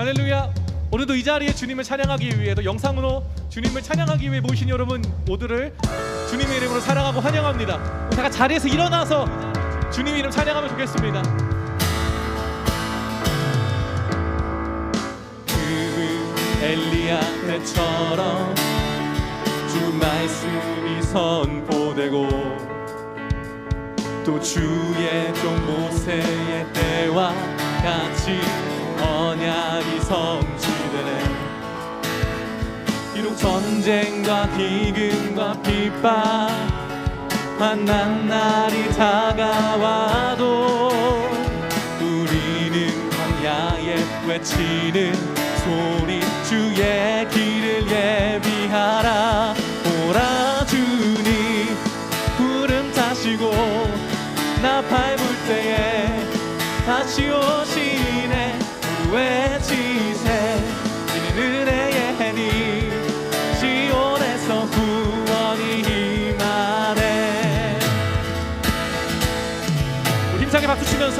할렐루야. 오늘도 이 자리에 주님을 찬양하기 위해, 또 영상으로 주님을 찬양하기 위해 모이신 여러분 모두를 주님의 이름으로 사랑하고 환영합니다. 다 같이 자리에서 일어나서 주님 이름 찬양하면 좋겠습니다. 엘리야 때처럼 주 말씀이 선포되고, 또 주의 종 모세의 때와 같이 언약이 성취되네. 비록 전쟁과 기근과 핍박 만난 날이 다가와도, 우리는 광야에 외치는 소리, 주의 길을 예비하라. 오라 주님 구름 타시고 나 밟을 때에 다시 오시네. 외치세 이는 은혜의 해니, 시온에서 구원이 임하네. 우리 힘차게 박수 치면서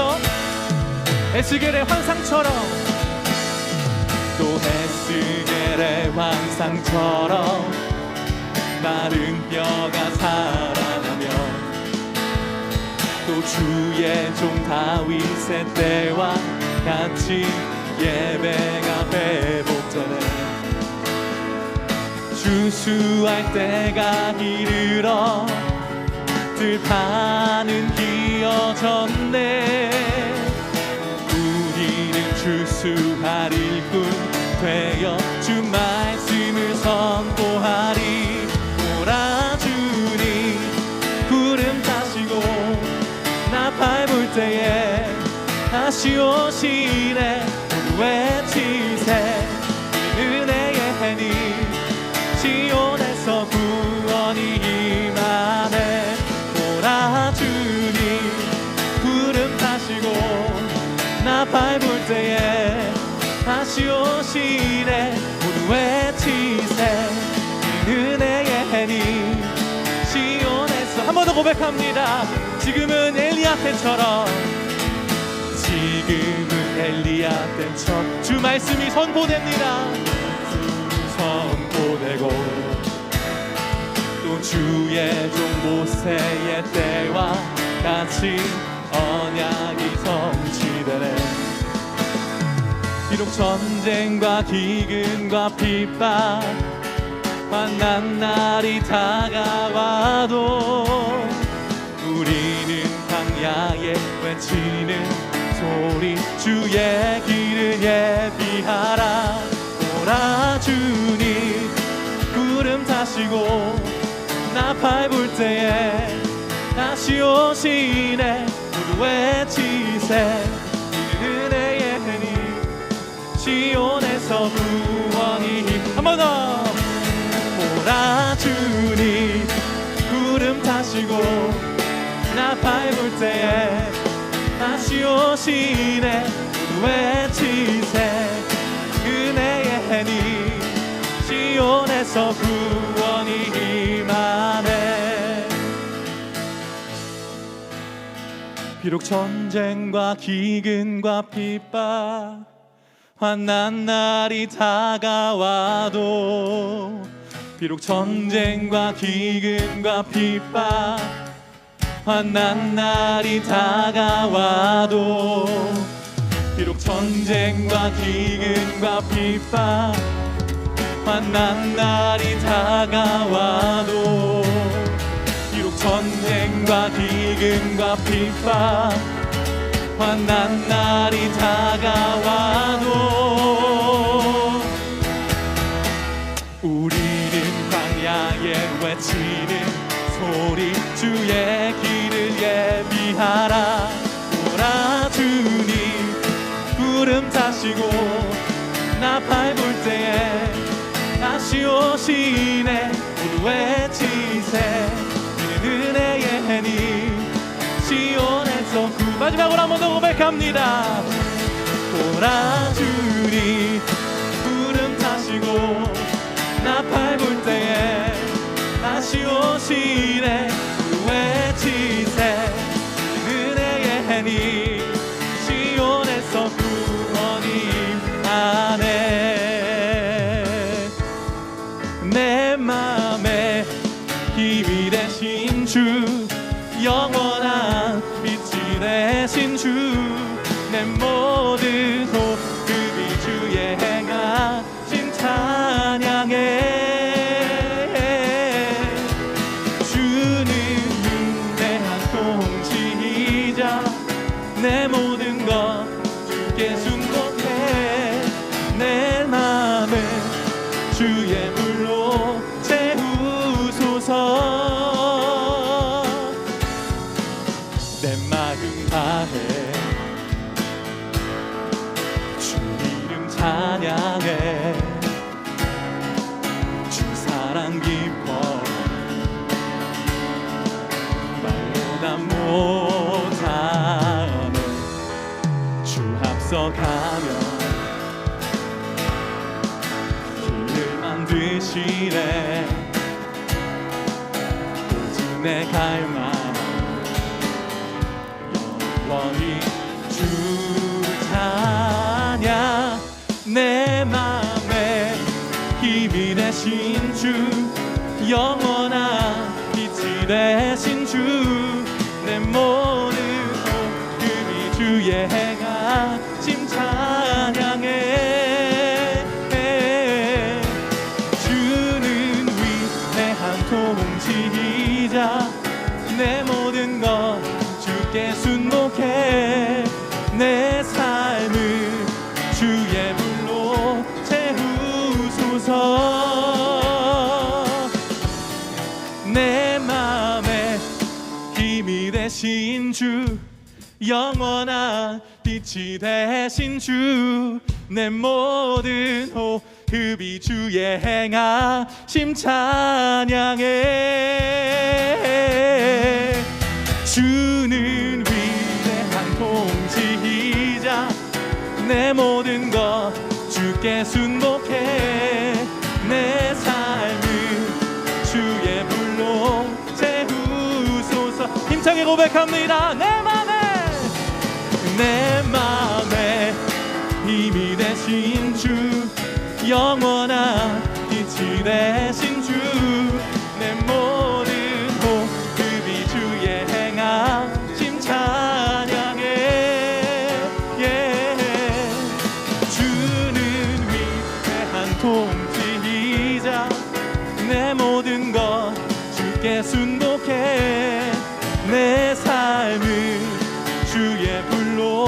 에스겔의 환상처럼, 또 에스겔의 환상처럼 마른 뼈가 살아나며, 또 주의 종 다윗의 때와 같이 예배가 회복되네. 주수할 때가 이르러 들판은 기어졌네. 우리는 주수할 일꾼 되어 주 말씀을 선포하리. 오라 주님 구름 타시고 나 밟을 때에 다시 오시네. 모두 외치세 은혜의 해니, 시온에서 구원이 임하네. 오라 주님 구름 타시고 나 밟을 때에 다시 오시네. 모두 외치세 은혜의 해니, 시온에서. 한 번 더 고백합니다. 지금은 엘리야 때처럼, 지금은 엘리야 때처럼 주 말씀이 선포됩니다. 선포되고, 또 주의 종 모세의 때와 같이 언약이 성취되네. 비록 전쟁과 기근과 핍박 만난 날이 다가와도, 우리는 광야에 외치는 소리, 주의 길을 예비하라. 오라 주님 구름 타시고 나 밟을 때에 다시 오시네. 모두 외치세 은혜의 해니, 시온에서 구원이. 한 번 더. 오라 주님 구름 타시고 나 밟을 때에 다시 오시네. 모두 외치세 은혜의 해니, 시온에서 구원이 임하네. 비록 전쟁과 기근과 핍박 환난 날이 다가와도, 비록 전쟁과 기근과 핍박 환난 날이 다가와도, 비록 전쟁과 기근과 핍박 환난 날이 다가와도, 비록 전쟁과 기근과 핍박 환난 날이 다가와도, 우리는 광야에 외치는 소리, 주의 길을 예비하라. 오라 주님 구름 타시고 나 밟을 때에 다시 오시네. 모두 외치세 은혜의 해니, 시온에서 마지막으로 한 번 더 고백합니다. 오라 주님 구름 타시고 나 밟을 때에 다시 오시네. 모두 외치세 은혜의 해니, 시온에서 구원이 임하네. 내 모든 호흡이 주의 행하심 찬양해. 주는 위대한 통치이자 내 모든 것 주께 순복해. 내 맘을 주의 불로 채우소서. 내 마음 다해 주 이름 찬양해. 주 사랑 기뻐 말보다 못하네. 주 앞서가며 길을 만드시네. 오직 내 갈망 영원히 주 찬양. 내 맘에 힘이 되신 주 영원한 빛이 되신 주 내 모든 호흡이 주의 행하심 찬양해. 주는 위대한 통치이자 내 모든 것 주께 순복해. 내 삶을 주의 불로 채우소서. 내 맘에 힘이 되신 주 영원한 빛이 되신 주 내 모든 호흡이 주의 행하심 찬양해. 주는 위대한 통치이자 내 모든 것 주께 순복해. 내 삶을 주의 불로 채우소서. 힘차게 고백합니다. 내 맘에 힘이 되신 주 영원한 빛이 되신 주 내 모든 호흡이 주의 행하심 찬양해. 주는 위대한 통치이자 내 모든 것 주께 순복해. 내 삶을 주의 불로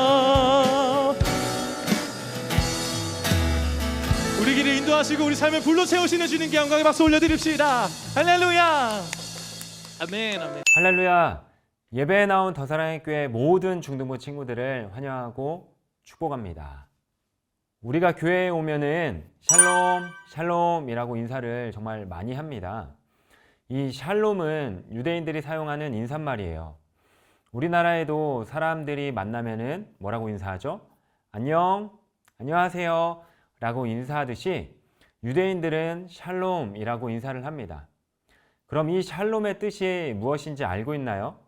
채우소서. 우리 길을 인도하시고 우리 삶을 불로 채우시는 주님께 영광의 박수 올려드립시다. 할렐루야. 아멘. 아멘. 할렐루야. 예배에 나온 더사랑의 교회 모든 중등부 친구들을 환영하고 축복합니다. 우리가 교회에 오면은 샬롬, 샬롬이라고 인사를 정말 많이 합니다. 이 샬롬은 유대인들이 사용하는 인사말이에요. 우리나라에도 사람들이 만나면은 뭐라고 인사하죠? 안녕, 안녕하세요 라고 인사하듯이 유대인들은 샬롬이라고 인사를 합니다. 그럼 이 샬롬의 뜻이 무엇인지 알고 있나요?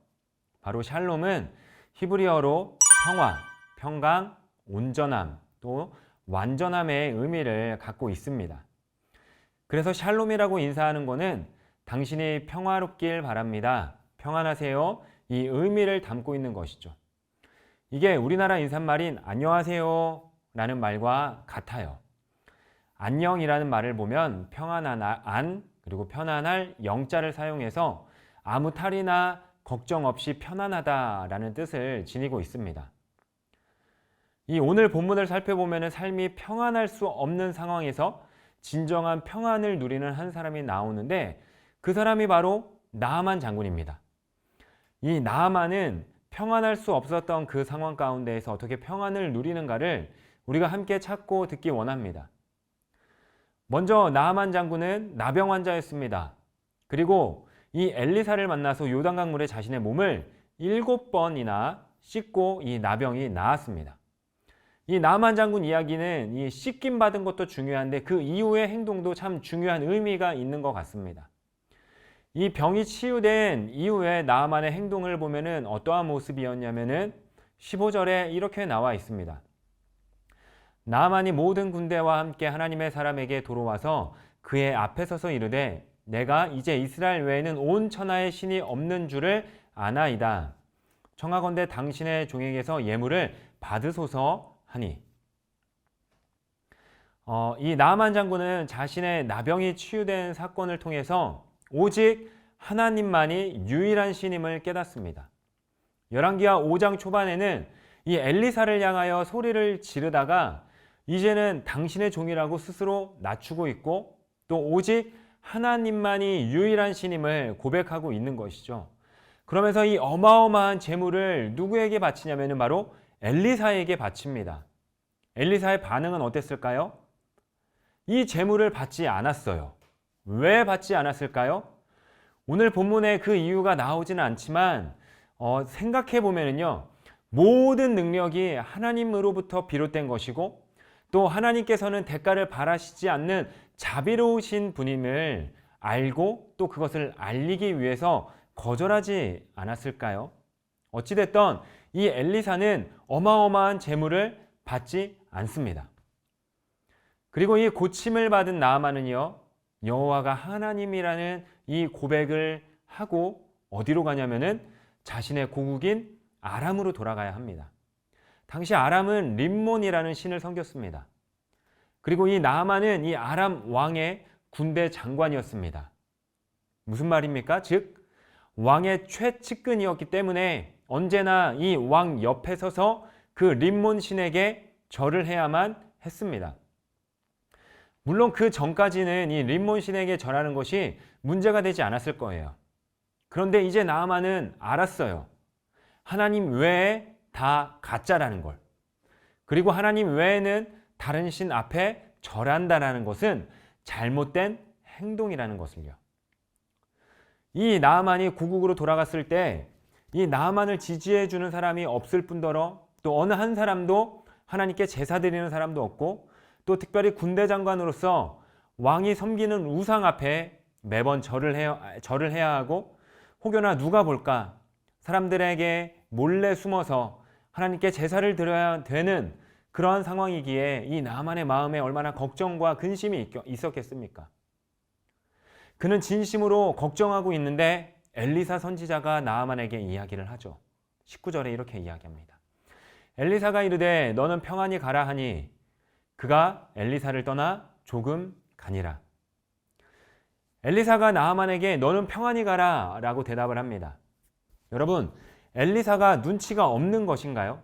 바로 샬롬은 히브리어로 평화, 평강, 온전함, 또 완전함의 의미를 갖고 있습니다. 그래서 샬롬이라고 인사하는 것은 당신이 평화롭길 바랍니다. 평안하세요. 이 의미를 담고 있는 것이죠. 이게 우리나라 인사말인 안녕하세요 라는 말과 같아요. 안녕이라는 말을 보면 평안한 안 그리고 편안할 영자를 사용해서 아무 탈이나 걱정 없이 편안하다라는 뜻을 지니고 있습니다. 이 오늘 본문을 살펴보면 삶이 평안할 수 없는 상황에서 진정한 평안을 누리는 한 사람이 나오는데 그 사람이 바로 나아만 장군입니다. 이 나아만은 평안할 수 없었던 그 상황 가운데에서 어떻게 평안을 누리는가를 우리가 함께 찾고 듣기 원합니다. 먼저 나아만 장군은 나병 환자였습니다. 그리고 이 엘리사를 만나서 요단강물에 자신의 몸을 7번이나 씻고 이 나병이 나았습니다. 이 나아만 장군 이야기는 이 씻김 받은 것도 중요한데 그 이후의 행동도 참 중요한 의미가 있는 것 같습니다. 이 병이 치유된 이후에 나아만의 행동을 보면은 어떠한 모습이었냐면은 15절에 이렇게 나와 있습니다. 나아만이 모든 군대와 함께 하나님의 사람에게 돌아와서 그의 앞에 서서 이르되 내가 이제 이스라엘 외에는 온 천하에 신이 없는 줄을 아나이다. 청하건대 당신의 종에게서 예물을 받으소서 하니. 이 나아만 장군은 자신의 나병이 치유된 사건을 통해서 오직 하나님만이 유일한 신임을 깨닫습니다. 열왕기하 5장 초반에는 이 엘리사를 향하여 소리를 지르다가 이제는 당신의 종이라고 스스로 낮추고 있고 또 오직 하나님만이 유일한 신임을 고백하고 있는 것이죠. 그러면서 이 어마어마한 재물을 누구에게 바치냐면 바로 엘리사에게 바칩니다. 엘리사의 반응은 어땠을까요? 이 재물을 받지 않았어요. 왜 받지 않았을까요? 오늘 본문에 그 이유가 나오지는 않지만 생각해 보면요, 모든 능력이 하나님으로부터 비롯된 것이고 또 하나님께서는 대가를 바라시지 않는 자비로우신 분임을 알고 또 그것을 알리기 위해서 거절하지 않았을까요? 어찌됐든 이 엘리사는 어마어마한 재물을 받지 않습니다. 그리고 이 고침을 받은 나아만은요, 여호와가 하나님이라는 이 고백을 하고 어디로 가냐면은 자신의 고국인 아람으로 돌아가야 합니다. 당시 아람은 림몬이라는 신을 섬겼습니다. 그리고 이 나아만은 이 아람 왕의 군대 장관이었습니다. 무슨 말입니까? 즉 왕의 최측근이었기 때문에 언제나 이 왕 옆에 서서 그 림몬 신에게 절을 해야만 했습니다. 물론 그 전까지는 이 림몬 신에게 절하는 것이 문제가 되지 않았을 거예요. 그런데 이제 나아만은 알았어요. 하나님 외에 다 가짜라는 걸. 그리고 하나님 외에는 다른 신 앞에 절한다라는 것은 잘못된 행동이라는 것을요. 이 나아만이 고국으로 돌아갔을 때 이 나아만을 지지해 주는 사람이 없을 뿐더러 또 어느 한 사람도 하나님께 제사 드리는 사람도 없고 또 특별히 군대 장관으로서 왕이 섬기는 우상 앞에 매번 절을 해야 하고 혹여나 누가 볼까 사람들에게 몰래 숨어서 하나님께 제사를 드려야 되는 그러한 상황이기에 이 나아만의 마음에 얼마나 걱정과 근심이 있었겠습니까? 그는 진심으로 걱정하고 있는데 엘리사 선지자가 나아만에게 이야기를 하죠. 19절에 이렇게 이야기합니다. 엘리사가 이르되 너는 평안히 가라 하니 그가 엘리사를 떠나 조금 가니라. 엘리사가 나아만에게 너는 평안히 가라 라고 대답을 합니다. 여러분, 엘리사가 눈치가 없는 것인가요?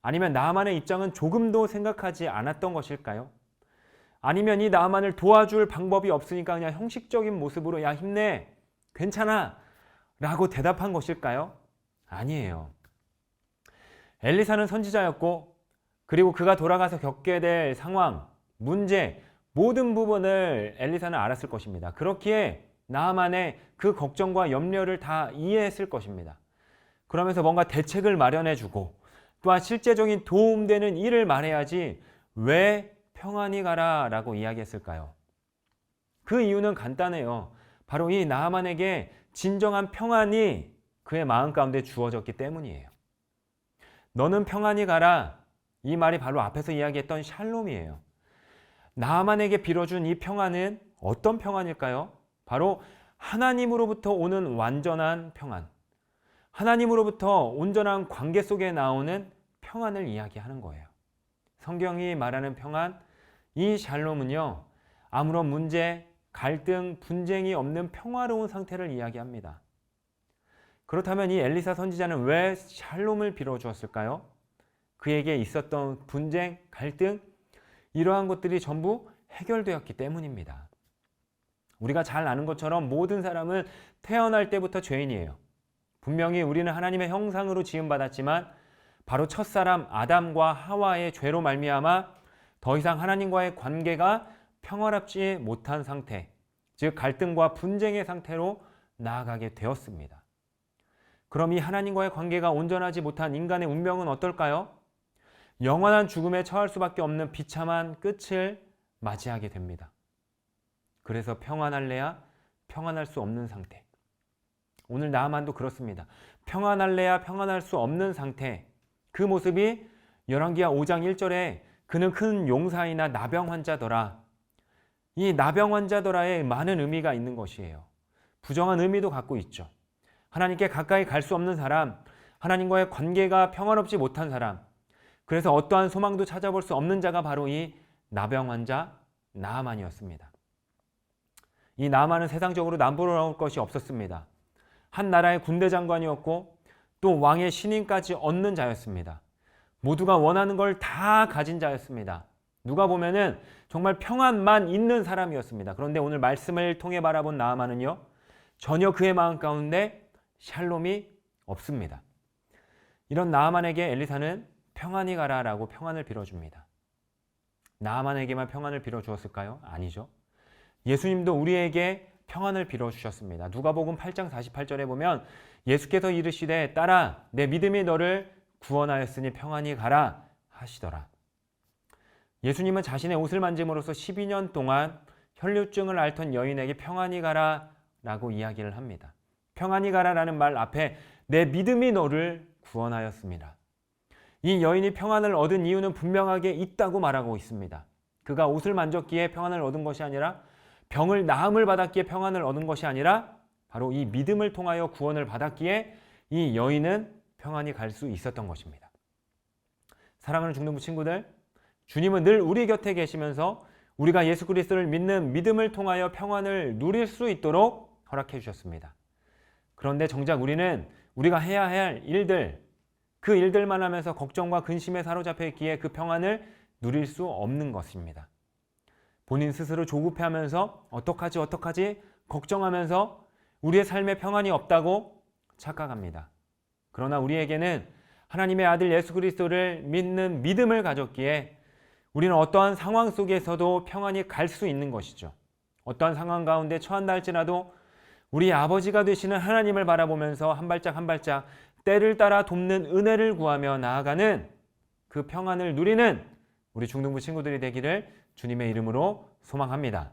아니면 나아만의 입장은 조금도 생각하지 않았던 것일까요? 아니면 이 나아만을 도와줄 방법이 없으니까 그냥 형식적인 모습으로 야 힘내 괜찮아 라고 대답한 것일까요? 아니에요. 엘리사는 선지자였고 그리고 그가 돌아가서 겪게 될 상황, 문제 모든 부분을 엘리사는 알았을 것입니다. 그렇기에 나아만의 그 걱정과 염려를 다 이해했을 것입니다. 그러면서 뭔가 대책을 마련해주고 또한 실제적인 도움되는 일을 말해야지 왜 평안히 가라 라고 이야기했을까요? 그 이유는 간단해요. 바로 이 나아만에게 진정한 평안이 그의 마음 가운데 주어졌기 때문이에요. 너는 평안히 가라. 이 말이 바로 앞에서 이야기했던 샬롬이에요. 나아만에게 빌어준 이 평안은 어떤 평안일까요? 바로 하나님으로부터 오는 완전한 평안. 하나님으로부터 온전한 관계 속에 나오는 평안을 이야기하는 거예요. 성경이 말하는 평안, 이 샬롬은요, 아무런 문제, 갈등, 분쟁이 없는 평화로운 상태를 이야기합니다. 그렇다면 이 엘리사 선지자는 왜 샬롬을 빌어주었을까요? 그에게 있었던 분쟁, 갈등, 이러한 것들이 전부 해결되었기 때문입니다. 우리가 잘 아는 것처럼 모든 사람은 태어날 때부터 죄인이에요. 분명히 우리는 하나님의 형상으로 지음받았지만 바로 첫사람 아담과 하와의 죄로 말미암아 더 이상 하나님과의 관계가 평화롭지 못한 상태, 즉 갈등과 분쟁의 상태로 나아가게 되었습니다. 그럼 이 하나님과의 관계가 온전하지 못한 인간의 운명은 어떨까요? 영원한 죽음에 처할 수밖에 없는 비참한 끝을 맞이하게 됩니다. 그래서 평안할래야 평안할 수 없는 상태. 오늘 나아만도 그렇습니다. 평안할래야 평안할 수 없는 상태. 그 모습이 열왕기하 5장 1절에 그는 큰 용사이나 나병 환자더라. 이 나병 환자더라에 많은 의미가 있는 것이에요. 부정한 의미도 갖고 있죠. 하나님께 가까이 갈 수 없는 사람, 하나님과의 관계가 평안롭지 못한 사람, 그래서 어떠한 소망도 찾아볼 수 없는 자가 바로 이 나병 환자 나아만이었습니다. 이 나아만은 세상적으로 남부러울 것이 없었습니다. 한 나라의 군대 장관이었고 또 왕의 신임까지 얻는 자였습니다. 모두가 원하는 걸 다 가진 자였습니다. 누가 보면은 정말 평안만 있는 사람이었습니다. 그런데 오늘 말씀을 통해 바라본 나아만은요, 전혀 그의 마음 가운데 샬롬이 없습니다. 이런 나아만에게 엘리사는 평안히 가라라고 평안을 빌어줍니다. 나아만에게만 평안을 빌어주었을까요? 아니죠. 예수님도 우리에게 평안을 빌어주셨습니다. 누가복음 8장 48절에 보면 예수께서 이르시되 딸아 내 믿음이 너를 구원하였으니 평안히 가라 하시더라. 예수님은 자신의 옷을 만짐으로써 12년 동안 혈류증을 앓던 여인에게 평안히 가라 라고 이야기를 합니다. 평안히 가라라는 말 앞에 내 믿음이 너를 구원하였습니다. 이 여인이 평안을 얻은 이유는 분명하게 있다고 말하고 있습니다. 그가 옷을 만졌기에 평안을 얻은 것이 아니라 병을 나음을 받았기에 평안을 얻은 것이 아니라 바로 이 믿음을 통하여 구원을 받았기에 이 여인은 평안히 갈 수 있었던 것입니다. 사랑하는 중등부 친구들, 주님은 늘 우리 곁에 계시면서 우리가 예수 그리스도를 믿는 믿음을 통하여 평안을 누릴 수 있도록 허락해 주셨습니다. 그런데 정작 우리는 우리가 해야 할 일들, 그 일들만 하면서 걱정과 근심에 사로잡혀 있기에 그 평안을 누릴 수 없는 것입니다. 본인 스스로 조급해하면서 어떡하지 걱정하면서 우리의 삶에 평안이 없다고 착각합니다. 그러나 우리에게는 하나님의 아들 예수 그리스도를 믿는 믿음을 가졌기에 우리는 어떠한 상황 속에서도 평안히 갈 수 있는 것이죠. 어떠한 상황 가운데 처한다 할지라도 우리 아버지가 되시는 하나님을 바라보면서 한 발짝 한 발짝 때를 따라 돕는 은혜를 구하며 나아가는 그 평안을 누리는 우리 중등부 친구들이 되기를 주님의 이름으로 소망합니다.